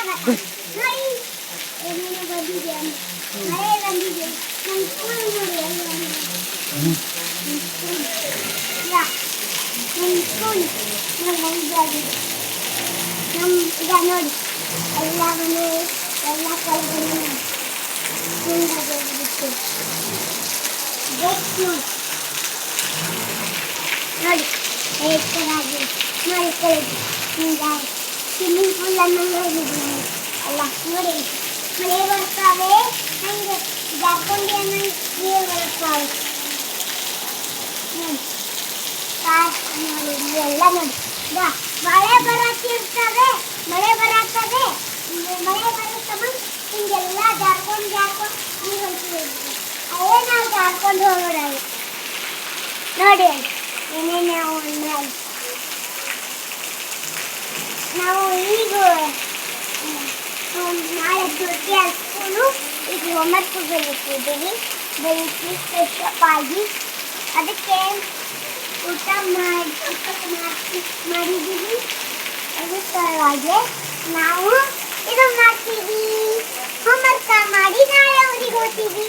ನೋಡಿ ಏನೇನು ಬಂದಿದೆ ಮಳೆ ಬಂದಿದೆ ನಮ್ಮ ಸ್ಕೂಲ್ ನೋಡಿ ಎಲ್ಲ ನಮ್ಮ ಸ್ಕೂಲ್ ನಮ್ದಾಗಿದೆ ನಮ್ಮ ಈಗ ನೋಡಿ ಎಲ್ಲ ಮನೆ ಎಲ್ಲ ಕಳೆದು ಸುಂದರವಾಗಿರುತ್ತೆ ನೋಡಿ ಹೇಗೆ ಚೆನ್ನಾಗಿ ನೋಡಿ ಕಳೆದು ಸ್ವಿಮ್ಮಿಂಗ್ ಪೂಲ್ ಅನ್ನು ನೋಡಿದ್ದೀನಿ ಅಲ್ಲ ನೋಡಿ ಮಳೆ ಬರ್ತಾವೆ ಹಂಗೆ ಜಾರ್ಕೊಂಡಿ ಅನ್ನೋ ನೀರು ಬರ್ತಾವೆ ನೋಡಿ ನೋಡಿ ಎಲ್ಲ ನೋಡಿ ಮಳೆ ಬರತ್ತಿರ್ತವೆ ಮಳೆ ಬರತ್ತದೆ ಮಳೆ ಬರುತ್ತಮ್ಮ ಹಿಂಗೆಲ್ಲ ಜಾರ್ಕೊಂಡು ನೀರು ಹೋಗ್ತಿದೆ ಅದೇ ನಾವು ಜಾರ್ಕೊಂಡು ಹೋಗೋದು ನೋಡಿ ಏನೇನು ನಾವು ಈಗ ನಾಳೆ ದುಡ್ಡು ಹಾಕ್ಕೊಂಡು ಈಗ ಹೋಮ್ವರ್ಕ್ ಬರೀತಿದ್ದೀವಿ ಬೆಳಿಗ್ಗೆ ಫ್ರೆಶ್ ಅಪ್ ಆಗಿ ಅದಕ್ಕೆ ಊಟ ಮಾಡಿದ್ದೀವಿ ಅದು ಸಲುವಾಗಿ ನಾವು ಇದು ಮಾಡ್ತೀವಿ ಹೋಮ್ವರ್ಕ್ ಮಾಡಿ ನಾಳೆ ಊರಿಗೆ ಹೋಗ್ತೀವಿ